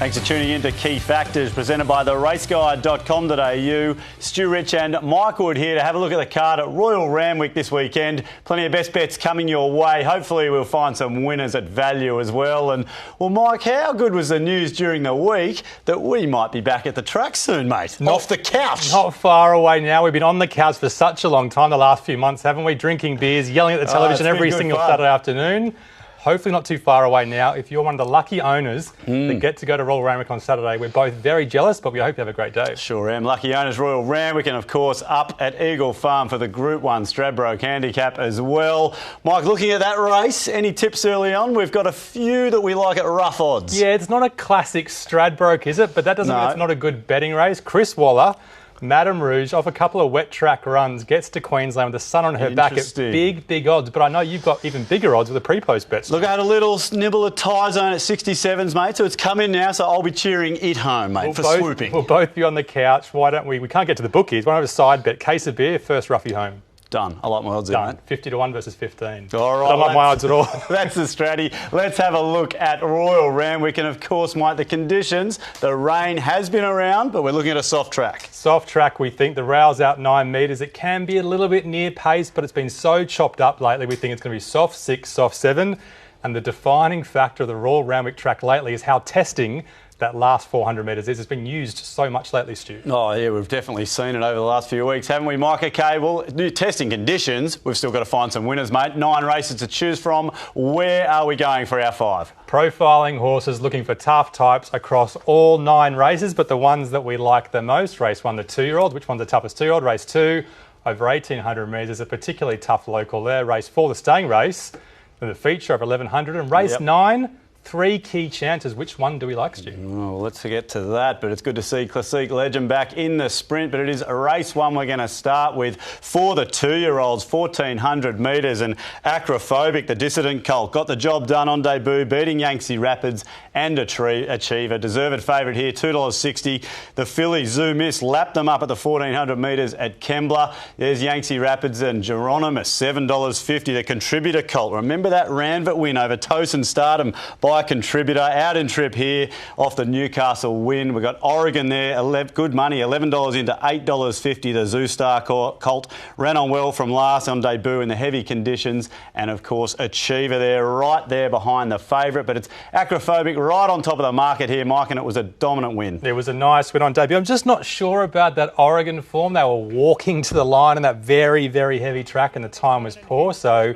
Thanks for tuning in to Key Factors, presented by theraceguide.com.au. Stu Rich and Mike Wood here to have a look at the card at Royal Randwick this weekend. Plenty of best bets coming your way. Hopefully we'll find some winners at value as well. And, well, Mike, how good was the news during the week that we might be back at the track soon, mate? Off the couch. Not far away now. We've been on the couch for such a long time, the last few months, haven't we? Drinking beers, yelling at the television every single Saturday afternoon. Hopefully not too far away now. If you're one of the lucky owners that get to go to Royal Randwick on Saturday, we're both very jealous, but we hope you have a great day. Sure am. Lucky owners, Royal Randwick, and of course up at Eagle Farm for the Group 1 Stradbroke Handicap as well. Mike, looking at that race, any tips early on? We've got a few that we like at rough odds. Yeah, it's not a classic Stradbroke, is it? But that doesn't mean it's not a good betting race. Chris Waller, Madame Rouge, off a couple of wet track runs, gets to Queensland with the sun on her back at big odds. But I know you've got even bigger odds with the pre-post bets. Look, I had a little nibble of tie zone at 67s, mate, so it's come in now, so I'll be cheering it home, mate, swooping. We'll both be on the couch. Why don't we? We can't get to the bookies. Why don't we have a side bet? Case of beer, first roughie home. Done. I like my odds, Done. 50 to 1 versus 15. All right. I don't like my odds at all. That's the strategy. Let's have a look at Royal Randwick. And of course, Mike, the conditions. The rain has been around, but we're looking at a soft track. Soft track, we think. The rail's out 9 metres. It can be a little bit near pace, but it's been so chopped up lately. We think it's going to be soft 6, soft 7. And the defining factor of the Royal Randwick track lately is how testing that last 400 metres is. It's been used so much lately, Stu. Oh, yeah, we've definitely seen it over the last few weeks, haven't we, Mike? Okay, well, new testing conditions. We've still got to find some winners, mate. 9 races to choose from. Where are we going for our 5? Profiling horses, looking for tough types across all 9 races, but the ones that we like the most, race 1, the 2-year-olds. Which one's the toughest 2-year-old? Race 2, over 1,800 metres, is a particularly tough local there. Race 4, the staying race, then the feature of 1,100. And race 9, 3 key chances. Which one do we like, Stu? Oh, let's get to that, but it's good to see Classique Legend back in the sprint, but it is race 1 we're going to start with for the 2-year-olds, 1,400 metres, and Acrophobic, the dissident colt, got the job done on debut, beating Yangtze Rapids and Achiever. Deserved favourite here, $2.60. The filly Zoo Miss lapped them up at the 1,400 metres at Kembla. There's Yangtze Rapids and Geronimus, $7.50. The contributor colt. Remember that Randwick win over Tosin Stardom by a contributor. Out in trip here off the Newcastle win. We've got Oregon there, good money, $11 into $8.50. The Zoo Star colt ran on well from last on debut in the heavy conditions. And of course, Achiever there, right there behind the favourite. But it's Acrophobic right on top of the market here, Mike, and it was a dominant win. It was a nice win on debut. I'm just not sure about that Oregon form. They were walking to the line on that very, very heavy track and the time was poor. So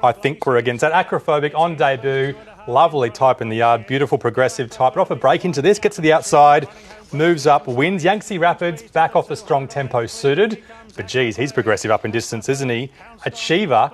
I think we're against that. Acrophobic on debut. Lovely type in the yard, beautiful progressive type. But off a break into this, gets to the outside, moves up, wins. Yangtze Rapids back off the strong tempo suited. But geez, he's progressive up in distance, isn't he? Achiever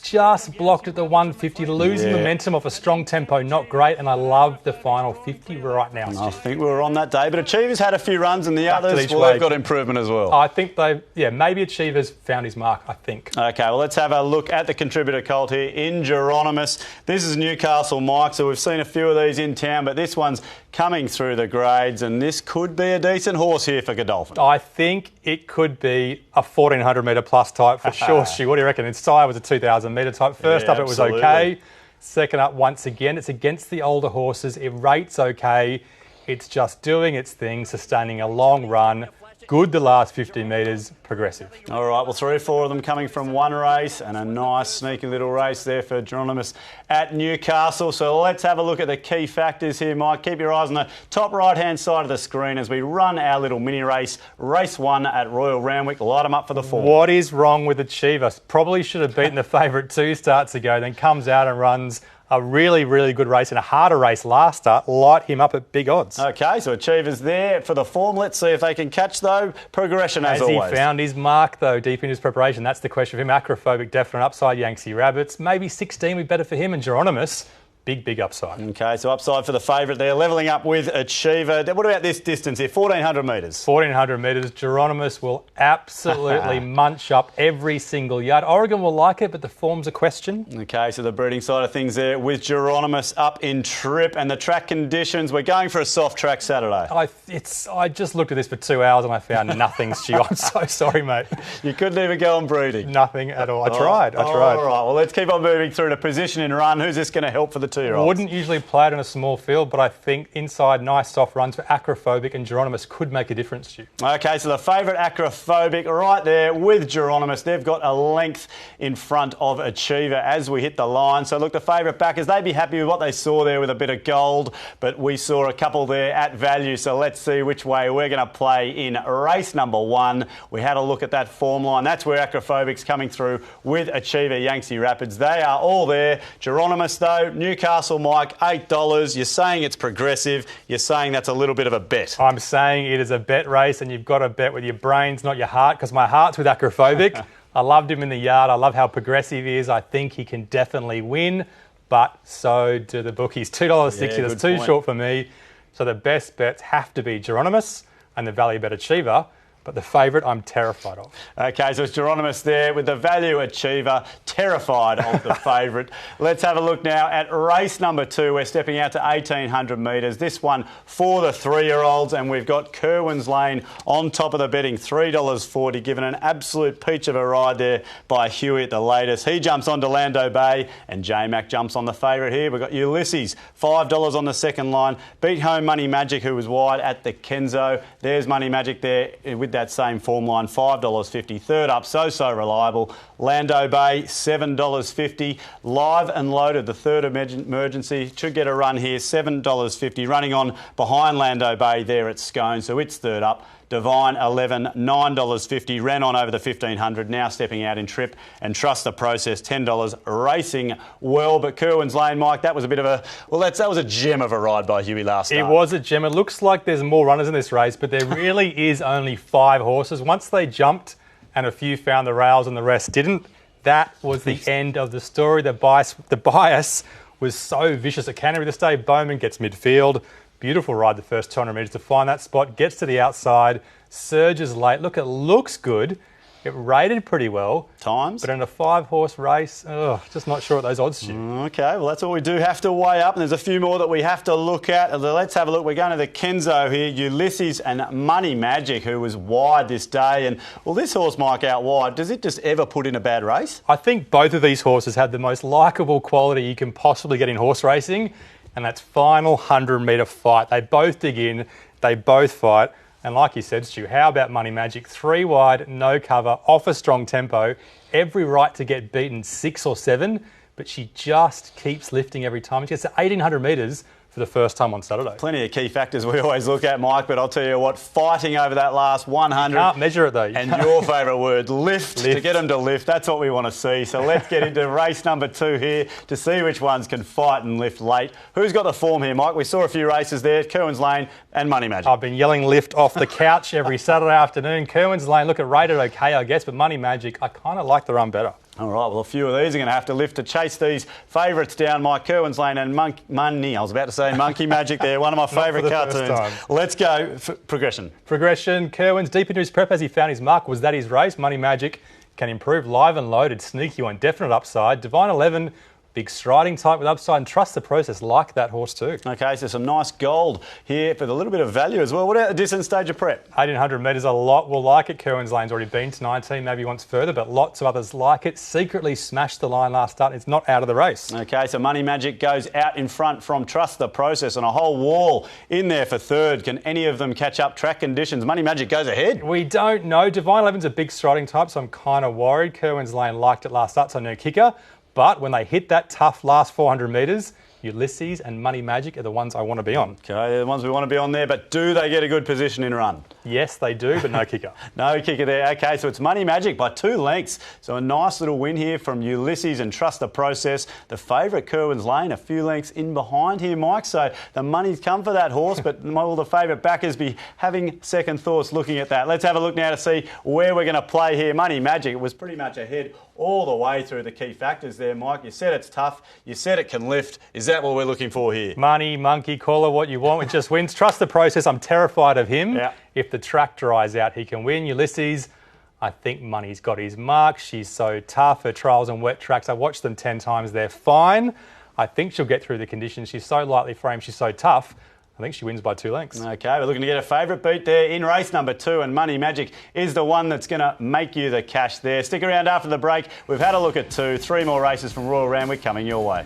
just blocked at the 150, losing momentum off a strong tempo, not great. And I love the final 50 right now, Stu. I think we were on that day, but Achiever's had a few runs and the others, well, they've got improvement as well. I think maybe Achiever's found his mark, I think. Okay, well, let's have a look at the contributor colt here in Geronimus. This is Newcastle, Mike, so we've seen a few of these in town, but this one's coming through the grades, and this could be a decent horse here for Godolphin. I think it could be a 1,400 metre plus type for sure, Stu. What do you reckon? Its sire was a 2,000 metre type. First up, it was okay. Second up, once again, it's against the older horses. It rates okay. It's just doing its thing, sustaining a long run. Good the last 50 metres, progressive. All right, well, 3 or 4 of them coming from one race and a nice sneaky little race there for Geronimus at Newcastle. So let's have a look at the key factors here, Mike. Keep your eyes on the top right-hand side of the screen as we run our little mini race, race 1 at Royal Randwick. Light them up for the 4. What is wrong with Achiever? Probably should have beaten the favourite 2 starts ago, then comes out and runs a really, really good race and a harder race last start. Light him up at big odds. Okay, so Achiever's there for the form. Let's see if they can catch, though. Progression as always. Has he found his mark, though, deep in his preparation? That's the question for him. Acrophobic, definite upside. Yangtze Rabbits, maybe 16 would be better for him. And Geronimus, big upside. Okay, so upside for the favourite there, levelling up with Achiever. What about this distance here, 1,400 metres? 1,400 metres. Geronimus will absolutely munch up every single yard. Oregon will like it, but the form's a question. Okay, so the breeding side of things there with Geronimus up in trip, and the track conditions, we're going for a soft track Saturday. I just looked at this for 2 hours and I found nothing, Stu. I'm so sorry, mate. You couldn't even go on breeding? Nothing at all. I tried. All right, well, let's keep on moving through to position and run. Who's this going to help for the 2-year-olds. Wouldn't usually play it in a small field, but I think inside nice soft runs for Acrophobic and Geronimus could make a difference to you. Okay, so the favourite Acrophobic right there with Geronimus. They've got a length in front of Achiever as we hit the line. So look, the favourite backers, they'd be happy with what they saw there with a bit of gold, but we saw a couple there at value. So let's see which way we're going to play in race number 1. We had a look at that form line. That's where Acrophobic's coming through with Achiever Yangtze Rapids. They are all there. Geronimus though, Newcastle Mike, $8. You're saying it's progressive. You're saying that's a little bit of a bet. I'm saying it is a bet race, and you've got to bet with your brains, not your heart, because my heart's with Acrophobic. I loved him in the yard. I love how progressive he is. I think he can definitely win, but so do the bookies. $2.60, that's too short for me. So the best bets have to be Geronimus and the value bet Achiever. But the favourite, I'm terrified of. Okay, so it's Geronimus there with the value Achiever, terrified of the favourite. Let's have a look now at race number 2. We're stepping out to 1,800 metres. This one for the 3-year-olds, and we've got KIRWANS Lane on top of the betting, $3.40, given an absolute peach of a ride there by Huey at the latest. He jumps onto Lando Bay, and J-Mac jumps on the favourite here. We've got Ulysses, $5 on the second line. Beat home Money Magic, who was wide at the Kenzo. There's Money Magic there with that same form line, $5.50. Third up, so reliable. Lando Bay, $7.50. Live and Loaded, the third emergency, should get a run here, $7.50. Running on behind Lando Bay there at Scone, so it's third up. Divine 11, $9.50. Ran on over the 1,500, now stepping out in trip. And Trust the Process, $10. Racing well, but KIRWANS Lane, Mike, that was a bit of a, well, that was a gem of a ride by Huey last start. It was a gem. It looks like there's more runners in this race, but there really is only 5 horses. Once they jumped and a few found the rails and the rest didn't, that was the end of the story. The bias was so vicious at Canterbury this day. Bowman gets midfield. Beautiful ride the first 200 metres to find that spot. Gets to the outside. Surges late. Look, it looks good. It rated pretty well. Times. But in a 5-horse race, just not sure what those odds do. Okay, well, that's all we do have to weigh up. And there's a few more that we have to look at. Let's have a look. We're going to the Kenzo here. Ulysses and Money Magic, who was wide this day. And, well, this horse, Mike, out wide, does it just ever put in a bad race? I think both of these horses have the most likeable quality you can possibly get in horse racing, and that's final 100-metre fight. They both dig in. They both fight. And like you said, Stu, how about Money Magic? 3 wide, no cover, off a strong tempo. Every right to get beaten 6 or 7, but she just keeps lifting every time. She gets to 1,800 metres for the first time on Saturday. Plenty of key factors we always look at, Mike, but I'll tell you what, fighting over that last 100. You can't measure it, though. And your favourite word, lift. To get them to lift. That's what we want to see. So let's get into race number 2 here to see which ones can fight and lift late. Who's got the form here, Mike? We saw a few races there, KIRWANS Lane and Money Magic. I've been yelling lift off the couch every Saturday afternoon. KIRWANS Lane, look, it rated okay, I guess, but Money Magic, I kind of like the run better. All right, well, a few of these are going to have to lift to chase these favourites down. Mike, KIRWANS Lane and Money. I was about to say Monkey Magic there, one of my favourite cartoons. Let's go. Progression. KIRWANS deep into his prep as he found his mark. Was that his race? Money Magic can improve. Live and Loaded, sneaky one, definite upside. Divine 11, big striding type with upside, and Trust the Process, like that horse too. Okay, so some nice gold here for the little bit of value as well. What about the distance stage of prep? 1,800 metres, a lot will like it. KIRWANS Lane's already been to 19, maybe wants further, but lots of others like it. Secretly smashed the line last start. It's not out of the race. Okay, so Money Magic goes out in front from Trust the Process, and a whole wall in there for third. Can any of them catch up track conditions? Money Magic goes ahead. We don't know. Divine 11's a big striding type, so I'm kind of worried. KIRWANS Lane liked it last start, so no kicker. But when they hit that tough last 400 metres, Ulysses and Money Magic are the ones I want to be on. Okay, they're the ones we want to be on there, but do they get a good position in run? Yes, they do, but no kicker. No kicker there. Okay, so it's Money Magic by 2 lengths. So a nice little win here from Ulysses and Trust the Process. The favourite, KIRWANS Lane, a few lengths in behind here, Mike. So the money's come for that horse, but will the favourite backers be having second thoughts looking at that? Let's have a look now to see where we're going to play here. Money Magic was pretty much ahead all the way through the key factors there, Mike. You said it's tough. You said it can lift. Is that what we're looking for here? Money, monkey, call it what you want. It just wins. Trust the Process. I'm terrified of him. Yeah. If the track dries out, he can win. Ulysses, I think Money's got his mark. She's so tough. Her trials on wet tracks, I've watched them 10 times. They're fine. I think she'll get through the conditions. She's so lightly framed. She's so tough. I think she wins by 2 lengths. Okay, we're looking to get a favourite beat there in race number 2, and Money Magic is the one that's going to make you the cash there. Stick around after the break. We've had a look at 3 more races from Royal Randwick coming your way.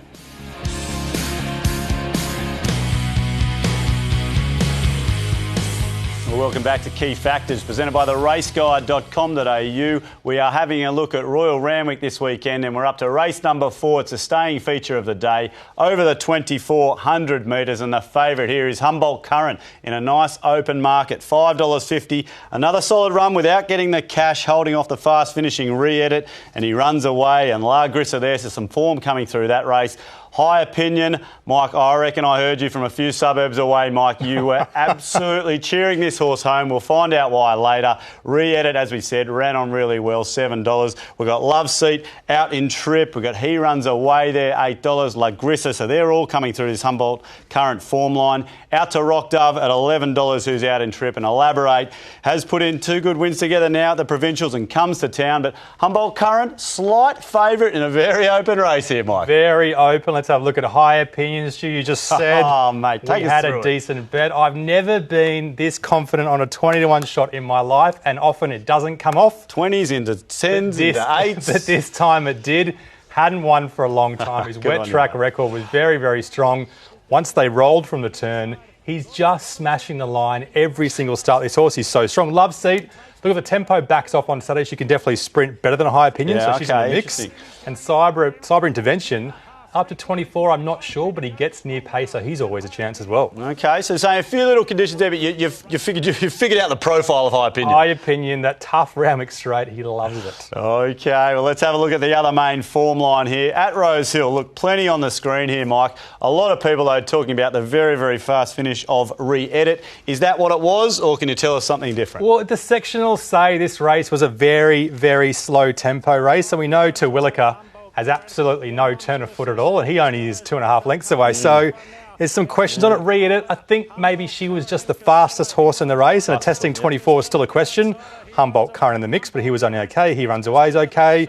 Well, welcome back to Key Factors, presented by the raceguide.com.au. We are having a look at Royal Randwick this weekend, and we're up to race number 4. It's a staying feature of the day, over the 2,400 metres, and the favourite here is Humboldt Current in a nice open market, $5.50. Another solid run without getting the cash, holding off the fast finishing Re-Edit, and he runs away, and La Grissa there, so some form coming through that race. High opinion, Mike, I reckon I heard you from a few suburbs away, Mike. You were absolutely cheering this horse home. We'll find out why later. Re-Edit, as we said, ran on really well, $7. We've got Love Seat out in trip. We've got He Runs Away there, $8. La Grissa, so they're all coming through this Humboldt Current form line. Out to Rock Dove at $11, who's out in trip. And Elaborate has put in 2 good wins together now at the Provincials and comes to town. But Humboldt Current, slight favourite in a very open race here, Mike. Very open. Let's have a look at high opinions. Stu, you just said mate, take we us had through a decent bet. I've never been this confident on a 20-1 shot in my life, and often it doesn't come off. 20s into 10s into 8s. But this time it did. Hadn't won for a long time. His wet track record was very, very strong. Once they rolled from the turn, he's just smashing the line every single start. This horse is so strong. Love Seat. Look, if the tempo backs off on Saturday, she can definitely sprint better than a high opinion, so she's in the mix. And Cyber Intervention, up to 24, I'm not sure, but he gets near pace, so he's always a chance as well. Okay, so saying a few little conditions there, but you've figured out the profile of High Opinion. High Opinion, that tough Randwick straight, he loves it. Okay, well, let's have a look at the other main form line here at Rose Hill. Look, plenty on the screen here, Mike. A lot of people, though, talking about the very, very fast finish of Re-Edit. Is that what it was, or can you tell us something different? Well, the sectionals say this race was a very, very slow tempo race, so we know Terwilliger has absolutely no turn of foot at all, and he only is 2.5 lengths away. So there's some questions on it. Re-Edit, I think maybe she was just the fastest horse in the race, and a testing 24 is still a question. Humboldt Current in the mix, but he was only okay. He Runs Away is okay.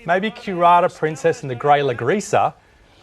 Maybe Curata Princess and the Grey La Grissa,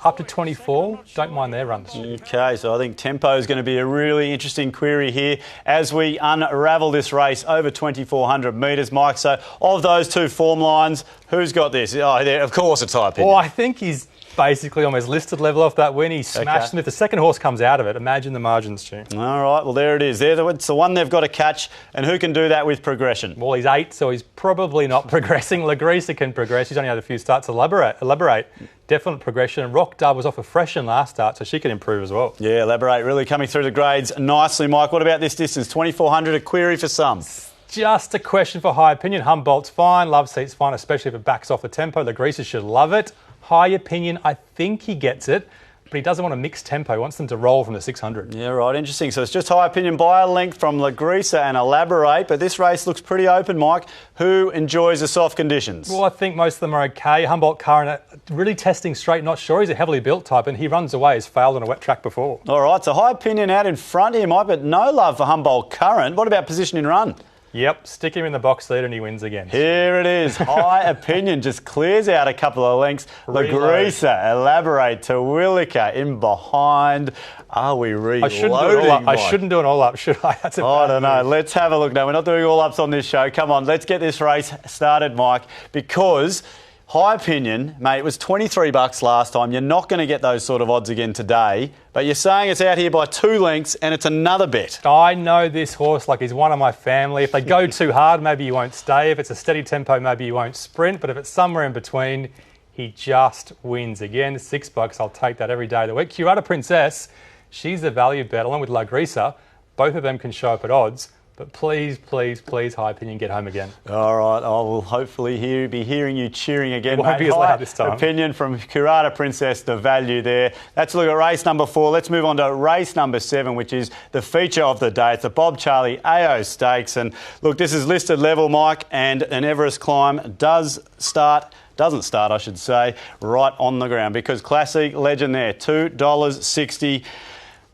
up to 24. Don't mind their runs. Okay, so I think tempo is going to be a really interesting query here as we unravel this race over 2,400 metres, Mike. So of those 2 form lines, who's got this? Oh, of course it's High Opinion. Well, I think he's basically almost listed level off that win. He smashed them. If the second horse comes out of it, imagine the margins, Stu. All right, well, there it is. It's the one they've got to catch, and who can do that with progression? Well, he's 8, so he's probably not progressing. La Grissa can progress. He's only had a few starts. Elaborate. Definite progression. And Rock Dove was off a freshen last start, so she can improve as well. Yeah, Elaborate really coming through the grades nicely, Mike. What about this distance? 2,400, a query for some. Just a question for High Opinion. Humboldt's fine. Love Seat's fine, especially if it backs off the tempo. La Grissa should love it. High Opinion, I think he gets it, but he doesn't want to mix tempo. He wants them to roll from the 600. Yeah, right. Interesting. So it's just High Opinion by a length from La Grissa and Elaborate, but this race looks pretty open, Mike. Who enjoys the soft conditions? Well, I think most of them are okay. Humboldt Current, really testing straight, not sure. He's a heavily built type, and He Runs Away. He's failed on a wet track before. All right, so High Opinion out in front here, Mike, but no love for Humboldt Current. What about position in run? Yep, stick him in the box lead and he wins again. Here it is. High Opinion just clears out a couple of lengths. La Grissa, Elaborate, Terwilliger in behind. Are we reloading? I shouldn't do an all-up, should I? That's I don't know. Let's have a look. No, we're not doing all-ups on this show. Come on, let's get this race started, Mike, because High Opinion, mate, it was $23 last time. You're not going to get those sort of odds again today. But you're saying it's out here by 2 lengths and it's another bet. I know this horse like he's one of my family. If they go too hard, maybe you won't stay. If it's a steady tempo, maybe you won't sprint. But if it's somewhere in between, he just wins again. $6, I'll take that every day of the week. Curata Princess, she's the value bet along with La Grissa. Both of them can show up at odds. But please, please, please, High Opinion, get home again. All right, I will hopefully be hearing you cheering again. It won't be as loud this time. Opinion from Curata Princess, the value there. Let's look at race number 4. Let's move on to race number 7, which is the feature of the day. It's the Bob Charlie AO Stakes. And look, this is listed level, Mike, and an Everest climb doesn't start, I should say, right on the ground because Classique Legend there, $2.60.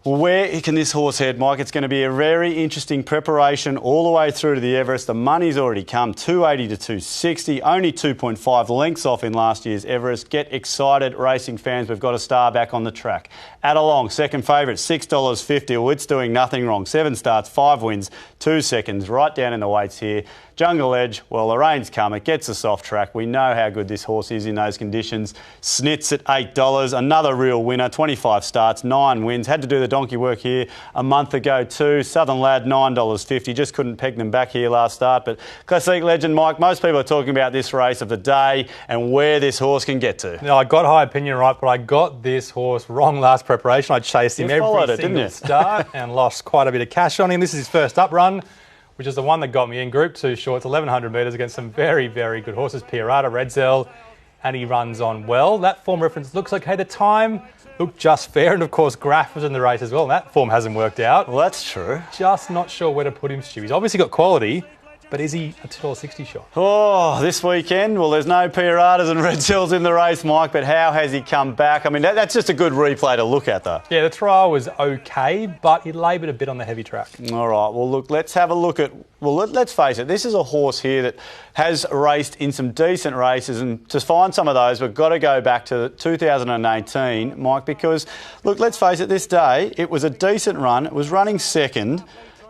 Where can this horse head, Mike? It's going to be a very interesting preparation all the way through to the Everest. The money's already come, 280 to 260, only 2.5 lengths off in last year's Everest. Get excited, racing fans. We've got a star back on the track. Adelong, second favourite, $6.50. Well, it's doing nothing wrong. 7 starts, 5 wins, 2 seconds, right down in the weights here. Jungle Edge, well, the rain's come. It gets a soft track. We know how good this horse is in those conditions. SNITZ at $8. Another real winner. 25 starts, 9 wins. Had to do the donkey work here a month ago too. Southern Lad, $9.50. Just couldn't peg them back here last start. But Classique Legend, Mike, most people are talking about this race of the day and where this horse can get to. Now, I got high opinion right, but I got this horse wrong last preparation. I chased him every single start and lost quite a bit of cash on him. This is his first up run, which is the one that got me in Group 2 shorts, 1,100 metres against some very, very good horses, Pirata, Redzel, and he runs on well. That form reference looks okay. The time looked just fair, and of course Graf was in the race as well, and that form hasn't worked out. Well, that's true. Just not sure where to put him, Stu. He's obviously got quality, but is he a $2.60 shot? Oh, this weekend? Well, there's no Piratas and Redzels in the race, Mike, but how has he come back? I mean, that's just a good replay to look at, though. Yeah, the trial was okay, but he laboured a bit on the heavy track. All right, well, look, let's have a look at... Well, let's face it, this is a horse here that has raced in some decent races, and to find some of those, we've got to go back to 2018, Mike, because, look, let's face it, this day, it was a decent run. It was running second.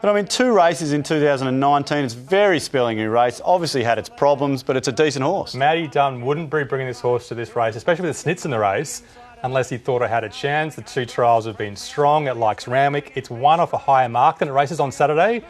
But I mean, 2 races in 2019, it's a very spelling-y race, obviously had its problems, but it's a decent horse. Matty Dunn wouldn't be bringing this horse to this race, especially with the SNITZ in the race, unless he thought it had a chance. The 2 trials have been strong. It likes Randwick. It's won off a higher mark than it races on Saturday.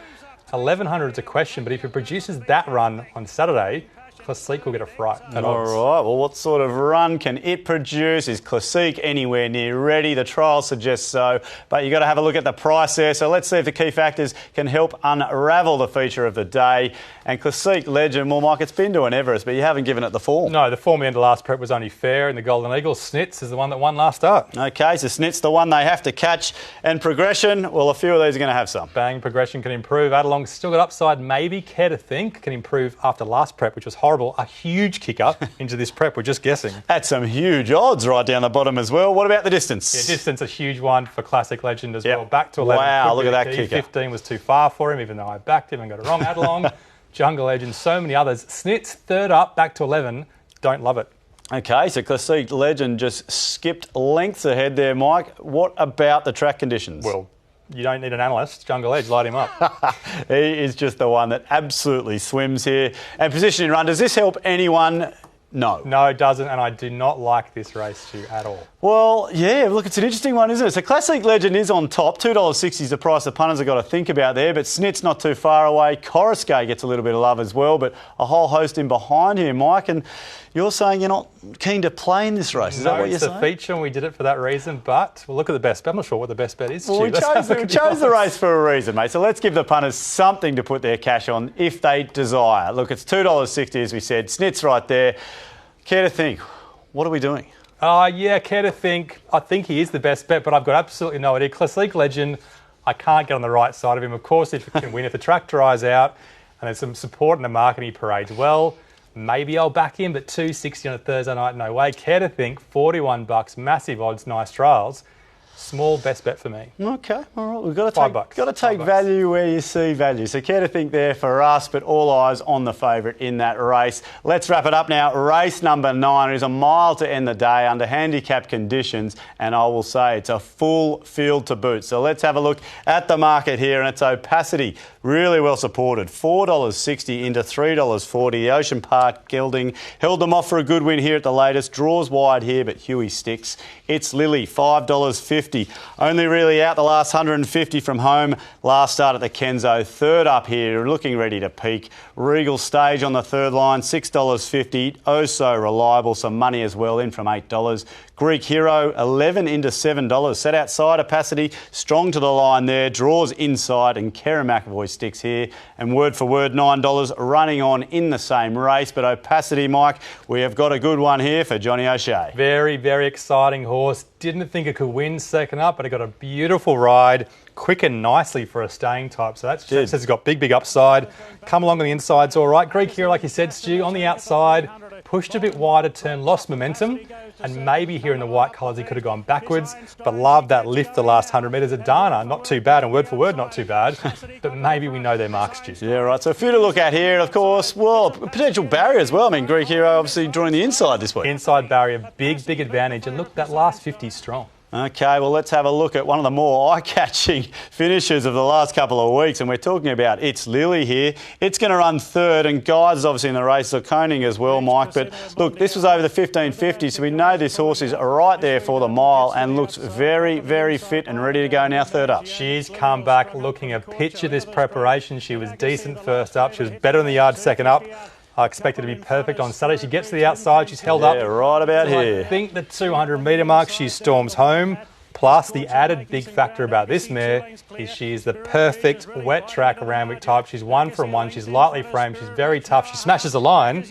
1,100 is a question, but if it produces that run on Saturday, Classique will get a fright at odds. All right, well, what sort of run can it produce? Is Classique anywhere near ready? The trial suggests so, but you've got to have a look at the price there. So let's see if the key factors can help unravel the feature of the day. And Classique Legend, well, Mike, it's been to an Everest, but you haven't given it the form. No, the form in the last prep was only fair, and the Golden Eagle, SNITZ, is the one that won last start. OK, so SNITZ, the one they have to catch. And progression, well, a few of these are going to have some. Bang, progression can improve. ADELONG still got upside, maybe. Care to think can improve after last prep, which was horrible. A huge kick up into this prep, we're just guessing. At some huge odds right down the bottom as well. What about the distance? Yeah, distance, a huge one for Classique Legend as well. Back to 11. Wow, look at that kicker. 15 was too far for him, even though I backed him and got it wrong. ADELONG, Jungle Legend, so many others. SNITZ, third up, back to 11. Don't love it. OK, so Classique Legend just skipped lengths ahead there, Mike. What about the track conditions? Well, you don't need an analyst. Jungle Edge, light him up. He is just the one that absolutely swims here. And position in run, does this help anyone? No. No, it doesn't, and I do not like this race, Stu, at all. Well, yeah, look, it's an interesting one, isn't it? So Classique Legend is on top. $2.60 is the price the punters have got to think about there, but SNITZ not too far away. CORUSCATE gets a little bit of love as well, but a whole host in behind here, Mike, and you're saying you're not keen to play in this race. Is that what you're saying? No, it's a feature, and we did it for that reason, but we'll look at the best bet. I'm not sure what the best bet is, Stu. Well, we chose the race for a reason, mate, so let's give the punters something to put their cash on if they desire. Look, it's $2.60, as we said. SNITZ right there. Care to think, what are we doing? Yeah, care to think. I think he is the best bet, but I've got absolutely no idea. Classique Legend, I can't get on the right side of him. Of course, if he can win, if the track dries out and there's some support in the market and he parades well, maybe I'll back him, but $2.60 on a Thursday night, no way. Care to think, $41, massive odds, nice trials. Small best bet for me. OK, all right. We've got to take value where you see value. So care to think there for us, but all eyes on the favourite in that race. Let's wrap it up now. Race number 9 is a mile to end the day under handicap conditions, and I will say it's a full field to boot. So let's have a look at the market here, and it's Opacity. Really well supported. $4.60 into $3.40. The Ocean Park gelding held them off for a good win here at the latest. Draws wide here, but Huey sticks. It's Lily, $5.50. Only really out the last 150 from home. Last start at the Kenzo. Third up here, looking ready to peak. Regal Stage on the third line, $6.50. Oh so reliable. Some money as well in from $8. Greek Hero, 11 into $7. Set outside Opacity, strong to the line there. Draws inside, and Kerra McAvoy sticks here. And word for word, $9 running on in the same race. But Opacity, Mike, we have got a good one here for Johnny O'Shea. Very, very exciting horse. Didn't think it could win second up, but it got a beautiful ride. Quick and nicely for a staying type. So that says it's got big, big upside. Come along on the inside's all right. Greek Hero, like you said, Stu, on the outside. Pushed a bit wider turn, lost momentum, and maybe here in the white colours he could have gone backwards, but loved that lift the last 100 metres. Adana, not too bad, and word for word, not too bad, but maybe we know their marks, Stu. Yeah, right. So a few to look at here, of course. Well, potential barrier as well. I mean, Greek Hero obviously drawing the inside this week. Inside barrier, big, big advantage, and look, that last 50 is strong. Okay, well, let's have a look at one of the more eye-catching finishes of the last couple of weeks, and we're talking about It's Lily here. It's going to run third, and Guise is obviously in the race, so Koning as well, Mike. But look, this was over the 1550, so we know this horse is right there for the mile and looks very, very fit and ready to go now third up. She's come back looking a picture this preparation. She was decent first up. She was better in the yard second up. I expect her to be perfect on Saturday. She gets to the outside. She's held up. Yeah, right about here. I think the 200-metre mark, she storms home. Plus, the added big factor about this mare is she is the perfect wet track Randwick type. She's 1 from 1. She's lightly framed. She's very tough. She smashes the line.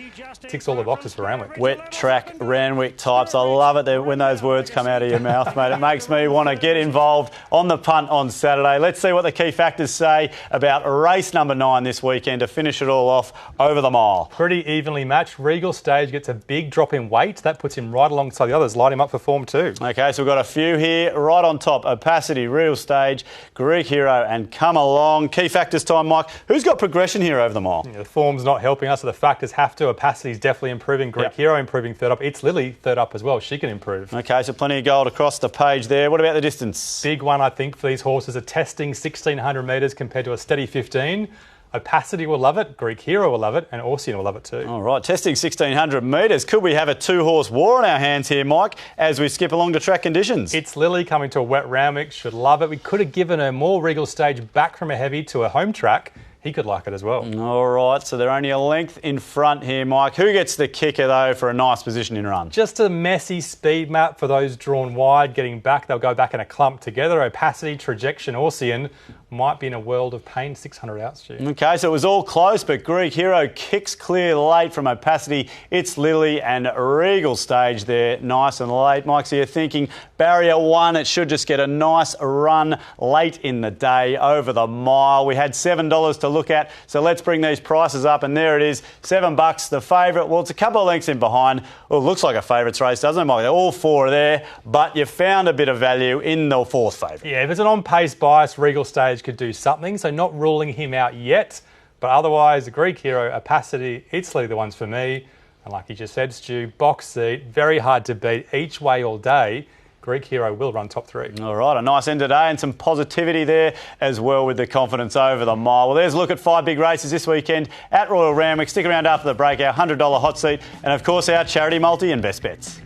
Ticks all the boxes for Randwick. Wet track Randwick types. I love it when those words come out of your mouth, mate. It makes me want to get involved on the punt on Saturday. Let's see what the key factors say about race number 9 this weekend to finish it all off over the mile. Pretty evenly matched. Regal Stage gets a big drop in weight. That puts him right alongside the others. Light him up for form too. Okay, so we've got a few here. Right on top, Opacity, Real Stage, Greek Hero and Come Along. Key factors time, Mike. Who's got progression here over the mile? Yeah, the form's not helping us, so the factors have to. Opacity's definitely improving. Greek Hero improving third up. It's Lily third up as well. She can improve. Okay, so plenty of gold across the page there. What about the distance? Big one, I think, for these horses are testing 1,600 metres compared to a steady 15. Opacity will love it, Greek Hero will love it, and Orsian will love it too. All right, testing 1,600 metres. Could we have a two-horse war on our hands here, Mike, as we skip along to track conditions? It's Lily coming to a wet Randwick, should love it. We could have given her more Regal Stage back from a heavy to a home track. He could like it as well. All right, so they're only a length in front here, Mike. Who gets the kicker, though, for a nice position in run? Just a messy speed map for those drawn wide. Getting back, they'll go back in a clump together. Opacity, Trajection, Orsian might be in a world of pain. 600 out, Stu. Okay, so it was all close, but Greek Hero kicks clear late from Opacity. It's Lily and Regal Stage there, nice and late. Mike, so you're thinking barrier 1, it should just get a nice run late in the day over the mile. We had $7 to look at, so let's bring these prices up, and there it is, $7. The favourite, well, it's a couple of lengths in behind. Well, it looks like a favourites race, doesn't it, Mike? They're all 4 there, but you found a bit of value in the 4th favourite. Yeah, if it's an on-pace bias, Regal Stage could do something, so not ruling him out yet, but otherwise, the Greek Hero, Opacity, It's Lily, the ones for me. And like you just said, Stu, box seat, very hard to beat, each way all day. Greek Hero will run top 3. All right, a nice end today and some positivity there as well with the confidence over the mile. Well, there's a look at 5 big races this weekend at Royal Randwick. Stick around after the break, our $100 hot seat, and of course our charity multi and best bets.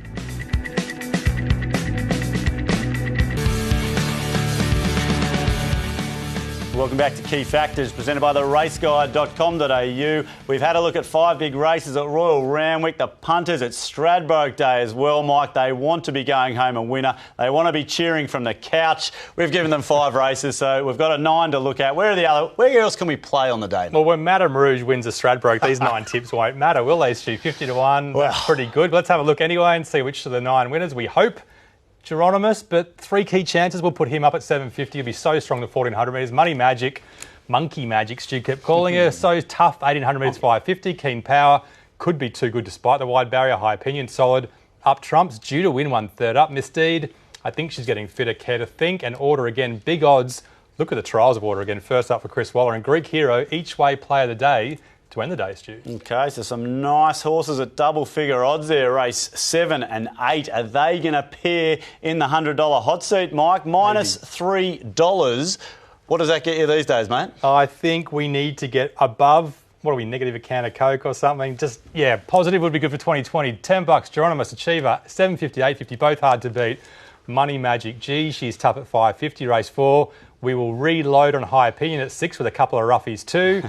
Welcome back to Key Factors, presented by the raceguide.com.au. We've had a look at 5 big races at Royal Randwick. The punters at Stradbroke Day as well, Mike. They want to be going home a winner. They want to be cheering from the couch. We've given them 5 races, so we've got a 9 to look at. Where else can we play on the day? Well, when Madame Rouge wins a Stradbroke, these 9 tips won't matter, will they, Stu? 50 to 1, well, that's pretty good. But let's have a look anyway and see which of the 9 winners we hope. Geronimus, but 3 key chances. We'll put him up at 750. He'll be so strong to 1,400 metres. Money Magic, Monkey Magic, Stu kept calling her. So tough, 1,800 metres, 550. Keen Power, could be too good despite the wide barrier. High Opinion, solid. Up Trumps, due to win 1/3 up. Misdeed, I think she's getting fitter. Care to Think, and Order again. Big odds. Look at the trials of Order again. First up for Chris Waller. And Greek Hero, each way player of the day to end the day, Stu. Okay, so some nice horses at double-figure odds there. Race 7 and 8. Are they going to pair in the $100 hot seat, Mike? Minus $3. What does that get you these days, mate? I think we need to get above, what are we, negative a can of Coke or something? Just, yeah, positive would be good for 2020. $10, Geronimus Achiever, 750, 850, both hard to beat. Money Magic G, she's tough at 550. Race 4, we will reload on High Opinion at 6 with a couple of roughies too.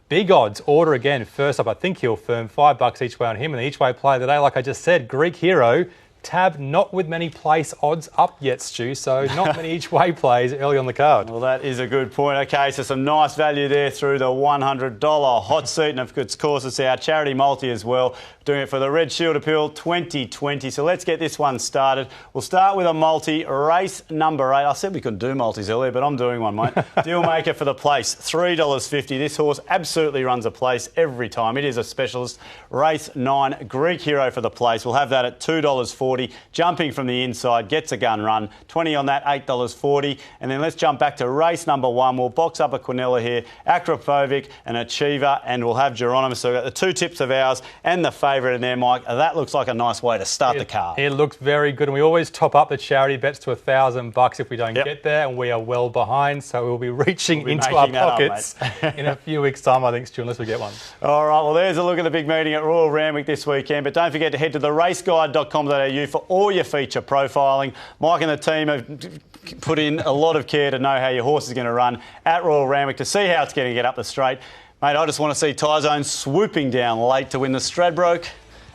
Big odds, Order again. First up, I think he'll firm $5 each way on him, and the each way play of the day, like I just said, Greek Hero. Tab not with many place odds up yet, Stu, so not many each way plays early on the card. Well, that is a good point. Okay, so some nice value there through the $100 hot seat, and of course it's our charity multi as well, doing it for the Red Shield Appeal 2020. So let's get this one started. We'll start with a multi, race number 8. I said we couldn't do multis earlier, but I'm doing one, mate. Deal maker for the place, $3.50. This horse absolutely runs a place every time. It is a specialist. Race 9, Greek Hero for the place. We'll have that at $2.40. $8.40. Jumping from the inside, gets a gun run. 20 on that, $8.40. And then let's jump back to race number 1. We'll box up a Quinella here, Acrophobic, an Achiever, and we'll have Geronimo. So we've got the 2 tips of ours and the favourite in there, Mike. That looks like a nice way to start the card. It looks very good, and we always top up the charity bets to $1,000 if we don't get there, and we are well behind, so we'll be reaching into our pockets in a few weeks' time, I think, Stu, unless we get one. All right, well, there's a look at the big meeting at Royal Randwick this weekend, but don't forget to head to theraceguide.com.au for all your feature profiling. Mike and the team have put in a lot of care to know how your horse is going to run at Royal Randwick, to see how it's going to get up the straight. Mate, I just want to see Tyzone swooping down late to win the Stradbroke.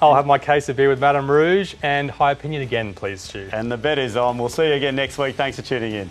I'll have my case of beer with Madame Rouge and High Opinion again, please, Stu. And the bet is on. We'll see you again next week. Thanks for tuning in.